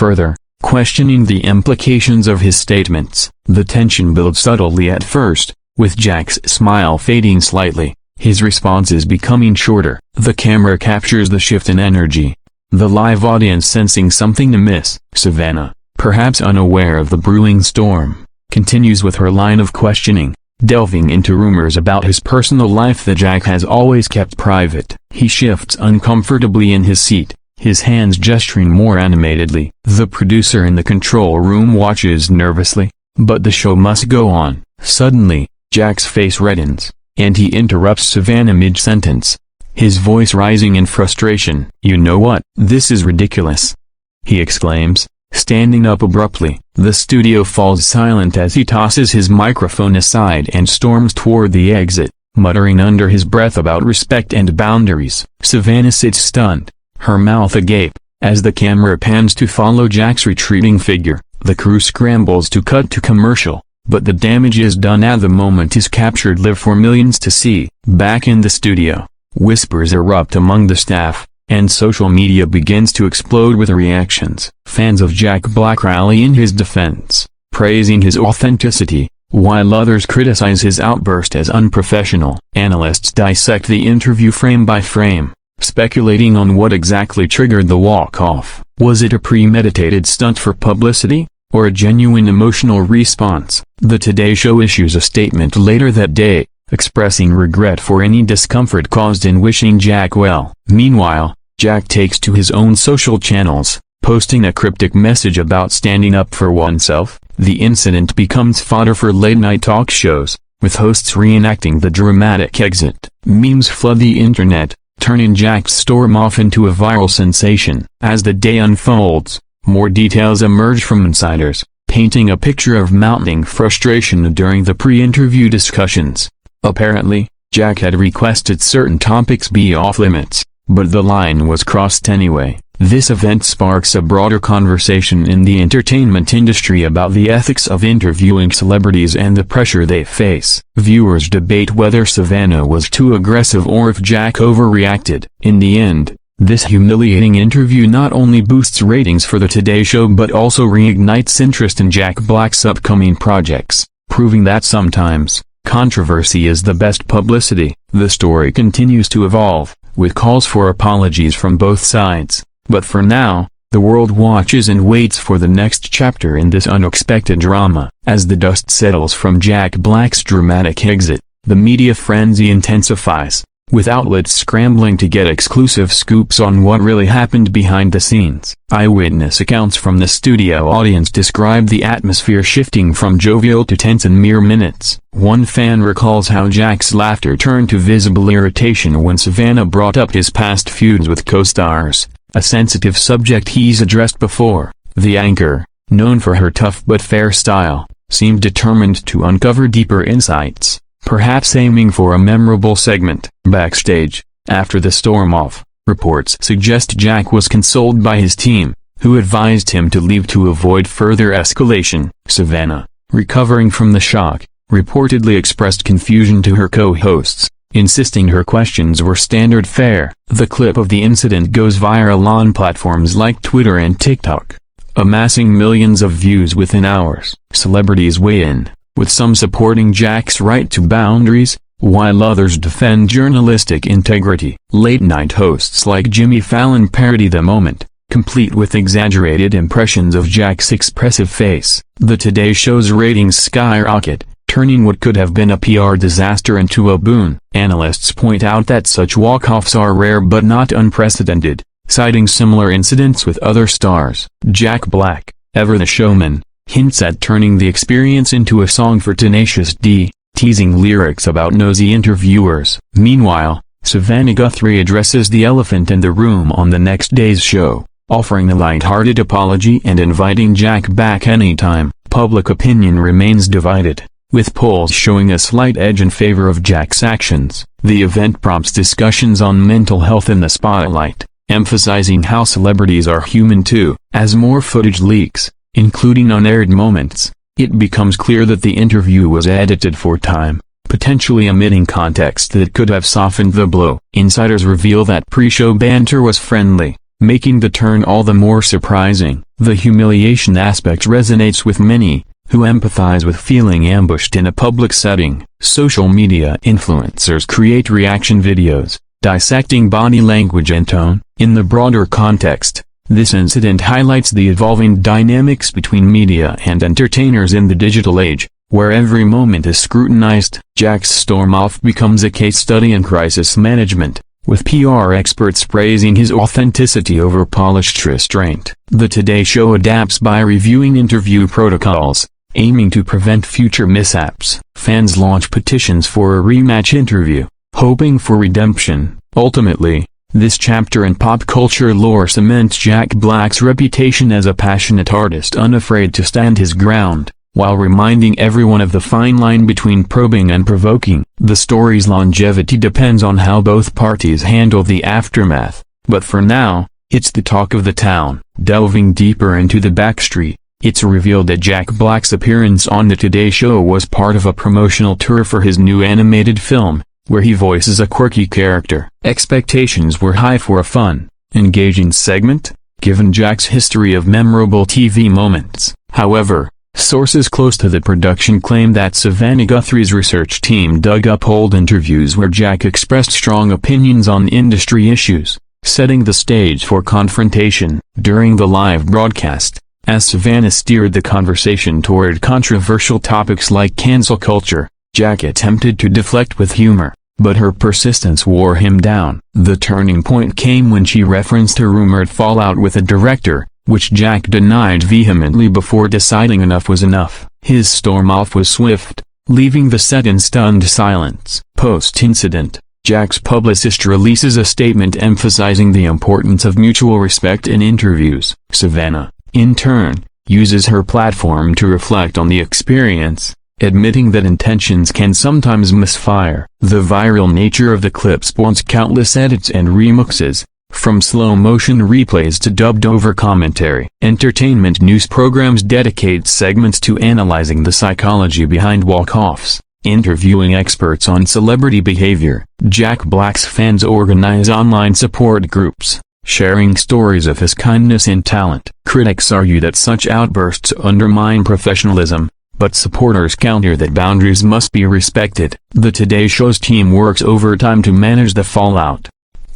Further, questioning the implications of his statements. The tension builds subtly at first, with Jack's smile fading slightly, his responses becoming shorter. The camera captures the shift in energy. The live audience sensing something amiss. Savannah, perhaps unaware of the brewing storm, continues with her line of questioning, delving into rumors about his personal life that Jack has always kept private. He shifts uncomfortably in his seat, his hands gesturing more animatedly. The producer in the control room watches nervously, but the show must go on. Suddenly, Jack's face reddens, and he interrupts Savannah mid-sentence, his voice rising in frustration. "You know what? This is ridiculous," he exclaims, standing up abruptly. The studio falls silent as he tosses his microphone aside and storms toward the exit, muttering under his breath about respect and boundaries. Savannah sits stunned, her mouth agape, as the camera pans to follow Jack's retreating figure. The crew scrambles to cut to commercial, but the damage is done as the moment is captured live for millions to see. Back in the studio, whispers erupt among the staff, and social media begins to explode with reactions. Fans of Jack Black rally in his defense, praising his authenticity, while others criticize his outburst as unprofessional. Analysts dissect the interview frame by frame, speculating on what exactly triggered the walk-off. Was it a premeditated stunt for publicity, or a genuine emotional response? The Today Show issues a statement later that day, expressing regret for any discomfort caused in wishing Jack well. Meanwhile, Jack takes to his own social channels, posting a cryptic message about standing up for oneself. The incident becomes fodder for late-night talk shows, with hosts reenacting the dramatic exit. Memes flood the internet, turning Jack's storm off into a viral sensation. As the day unfolds, more details emerge from insiders, painting a picture of mounting frustration during the pre-interview discussions. Apparently, Jack had requested certain topics be off-limits, but the line was crossed anyway. This event sparks a broader conversation in the entertainment industry about the ethics of interviewing celebrities and the pressure they face. Viewers debate whether Savannah was too aggressive or if Jack overreacted. In the end, this humiliating interview not only boosts ratings for the Today Show but also reignites interest in Jack Black's upcoming projects, proving that sometimes, controversy is the best publicity. The story continues to evolve, with calls for apologies from both sides, but for now, the world watches and waits for the next chapter in this unexpected drama. As the dust settles from Jack Black's dramatic exit, the media frenzy intensifies, with outlets scrambling to get exclusive scoops on what really happened behind the scenes. Eyewitness accounts from the studio audience describe the atmosphere shifting from jovial to tense in mere minutes. One fan recalls how Jack's laughter turned to visible irritation when Savannah brought up his past feuds with co-stars, a sensitive subject he's addressed before. The anchor, known for her tough but fair style, seemed determined to uncover deeper insights, perhaps aiming for a memorable segment. Backstage, after the storm-off, reports suggest Jack was consoled by his team, who advised him to leave to avoid further escalation. Savannah, recovering from the shock, reportedly expressed confusion to her co-hosts, insisting her questions were standard fare. The clip of the incident goes viral on platforms like Twitter and TikTok, amassing millions of views within hours. Celebrities weigh in, with some supporting Jack's right to boundaries, while others defend journalistic integrity. Late-night hosts like Jimmy Fallon parody the moment, complete with exaggerated impressions of Jack's expressive face. The Today Show's ratings skyrocket, turning what could have been a PR disaster into a boon. Analysts point out that such walk-offs are rare but not unprecedented, citing similar incidents with other stars. Jack Black, ever the showman, hints at turning the experience into a song for Tenacious D, teasing lyrics about nosy interviewers. Meanwhile, Savannah Guthrie addresses the elephant in the room on the next day's show, offering a light-hearted apology and inviting Jack back anytime. Public opinion remains divided, with polls showing a slight edge in favor of Jack's actions. The event prompts discussions on mental health in the spotlight, emphasizing how celebrities are human too. As more footage leaks, including unaired moments, it becomes clear that the interview was edited for time, potentially omitting context that could have softened the blow. Insiders reveal that pre-show banter was friendly, making the turn all the more surprising. The humiliation aspect resonates with many, who empathize with feeling ambushed in a public setting. Social media influencers create reaction videos, dissecting body language and tone. In the broader context, this incident highlights the evolving dynamics between media and entertainers in the digital age, where every moment is scrutinized. Jack's storm-off becomes a case study in crisis management, with PR experts praising his authenticity over polished restraint. The Today Show adapts by reviewing interview protocols, aiming to prevent future mishaps. Fans launch petitions for a rematch interview, hoping for redemption. Ultimately, this chapter in pop culture lore cements Jack Black's reputation as a passionate artist unafraid to stand his ground, while reminding everyone of the fine line between probing and provoking. The story's longevity depends on how both parties handle the aftermath, but for now, it's the talk of the town. Delving deeper into the backstreet, it's revealed that Jack Black's appearance on The Today Show was part of a promotional tour for his new animated film, where he voices a quirky character. Expectations were high for a fun, engaging segment, given Jack's history of memorable TV moments. However, sources close to the production claim that Savannah Guthrie's research team dug up old interviews where Jack expressed strong opinions on industry issues, setting the stage for confrontation. During the live broadcast, as Savannah steered the conversation toward controversial topics like cancel culture, Jack attempted to deflect with humor, but her persistence wore him down. The turning point came when she referenced her rumored fallout with a director, which Jack denied vehemently before deciding enough was enough. His storm-off was swift, leaving the set in stunned silence. Post-incident, Jack's publicist releases a statement emphasizing the importance of mutual respect in interviews. Savannah, in turn, uses her platform to reflect on the experience, admitting that intentions can sometimes misfire. The viral nature of the clip spawns countless edits and remixes, from slow-motion replays to dubbed-over commentary. Entertainment news programs dedicate segments to analyzing the psychology behind walk-offs, interviewing experts on celebrity behavior. Jack Black's fans organize online support groups, sharing stories of his kindness and talent. Critics argue that such outbursts undermine professionalism, but supporters counter that boundaries must be respected. The Today Show's team works overtime to manage the fallout,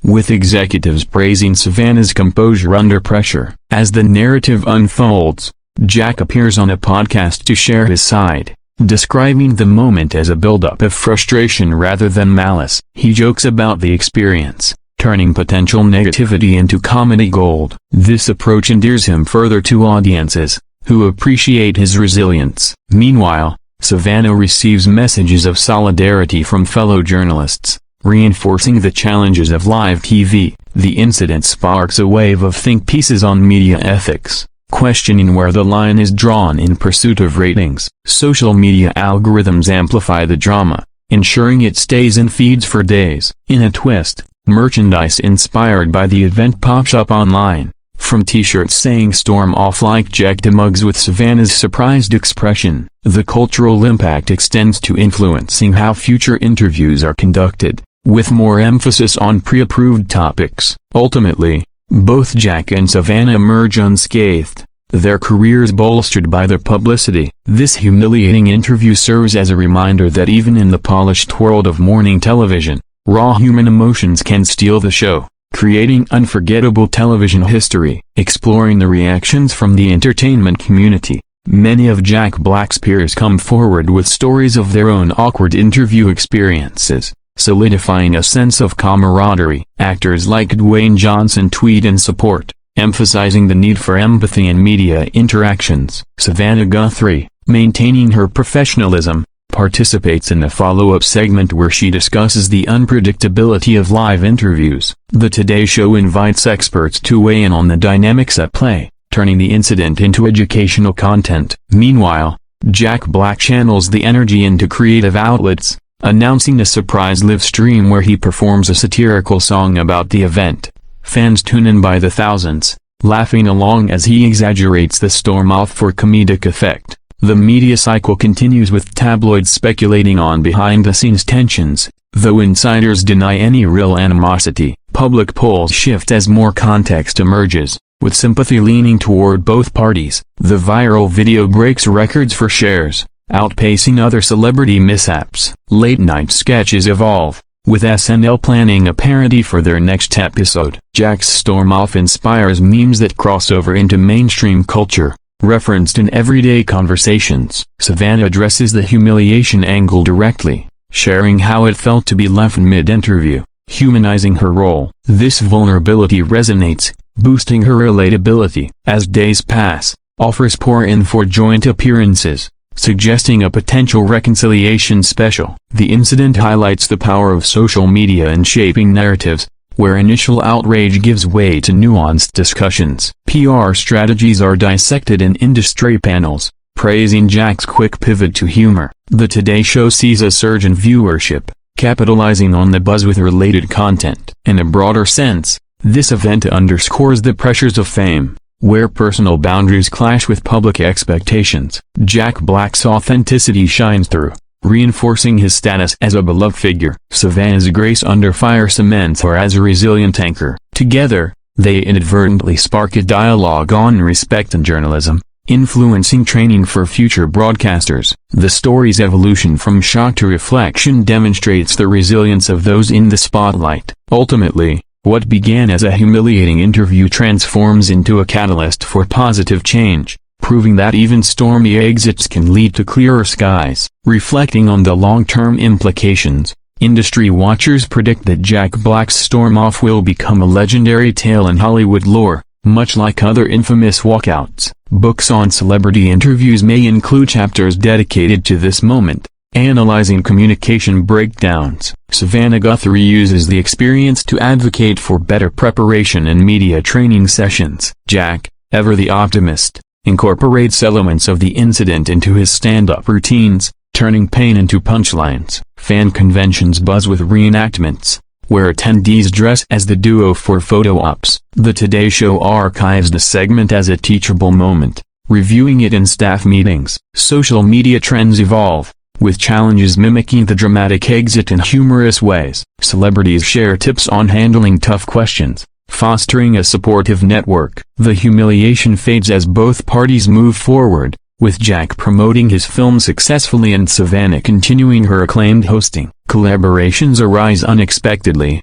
with executives praising Savannah's composure under pressure. As the narrative unfolds, Jack appears on a podcast to share his side, describing the moment as a buildup of frustration rather than malice. He jokes about the experience, turning potential negativity into comedy gold. This approach endears him further to audiences, who appreciate his resilience. Meanwhile, Savannah receives messages of solidarity from fellow journalists, reinforcing the challenges of live TV. The incident sparks a wave of think pieces on media ethics, questioning where the line is drawn in pursuit of ratings. Social media algorithms amplify the drama, ensuring it stays in feeds for days. In a twist, merchandise inspired by the event pops up online, from t-shirts saying "Storm Off" like Jack to mugs with Savannah's surprised expression. The cultural impact extends to influencing how future interviews are conducted, with more emphasis on pre-approved topics. Ultimately, both Jack and Savannah emerge unscathed, their careers bolstered by their publicity. This humiliating interview serves as a reminder that even in the polished world of morning television, raw human emotions can steal the show, creating unforgettable television history. Exploring the reactions from the entertainment community, many of Jack Black's peers come forward with stories of their own awkward interview experiences, solidifying a sense of camaraderie. Actors like Dwayne Johnson tweet in support, emphasizing the need for empathy in media interactions. Savannah Guthrie, maintaining her professionalism, participates in a follow-up segment where she discusses the unpredictability of live interviews. The Today Show invites experts to weigh in on the dynamics at play, turning the incident into educational content. Meanwhile, Jack Black channels the energy into creative outlets, announcing a surprise live stream where he performs a satirical song about the event. Fans tune in by the thousands, laughing along as he exaggerates the storm-off for comedic effect. The media cycle continues with tabloids speculating on behind-the-scenes tensions, Though insiders deny any real animosity, public polls shift as more context emerges, with sympathy leaning toward both parties. The viral video breaks records for shares, outpacing other celebrity mishaps. Late-night sketches evolve, with SNL planning a parody for their next episode. Jack's storm-off inspires memes that cross over into mainstream culture, referenced in everyday conversations. Savannah addresses the humiliation angle directly, sharing how it felt to be left mid-interview, humanizing her role. This vulnerability resonates, boosting her relatability. As days pass, offers pour in for joint appearances, suggesting a potential reconciliation special. The incident highlights the power of social media in shaping narratives, where initial outrage gives way to nuanced discussions. PR strategies are dissected in industry panels, praising Jack's quick pivot to humor. The Today Show sees a surge in viewership, capitalizing on the buzz with related content. In a broader sense, this event underscores the pressures of fame, where personal boundaries clash with public expectations. Jack Black's authenticity shines through, reinforcing his status as a beloved figure. Savannah's grace under fire cements her as a resilient anchor. Together, they inadvertently spark a dialogue on respect and journalism, influencing training for future broadcasters. The story's evolution from shock to reflection demonstrates the resilience of those in the spotlight. Ultimately, what began as a humiliating interview transforms into a catalyst for positive change, proving that even stormy exits can lead to clearer skies. Reflecting on the long-term implications, industry watchers predict that Jack Black's storm-off will become a legendary tale in Hollywood lore, much like other infamous walkouts. Books on celebrity interviews may include chapters dedicated to this moment, analyzing communication breakdowns. Savannah Guthrie uses the experience to advocate for better preparation in media training sessions. Jack, ever the optimist, incorporates elements of the incident into his stand-up routines, turning pain into punchlines. Fan conventions buzz with reenactments, where attendees dress as the duo for photo ops. The Today Show archives the segment as a teachable moment, reviewing it in staff meetings. Social media trends evolve, with challenges mimicking the dramatic exit in humorous ways. Celebrities share tips on handling tough questions, fostering a supportive network. The humiliation fades as both parties move forward, with Jack promoting his film successfully and Savannah continuing her acclaimed hosting. Collaborations arise unexpectedly,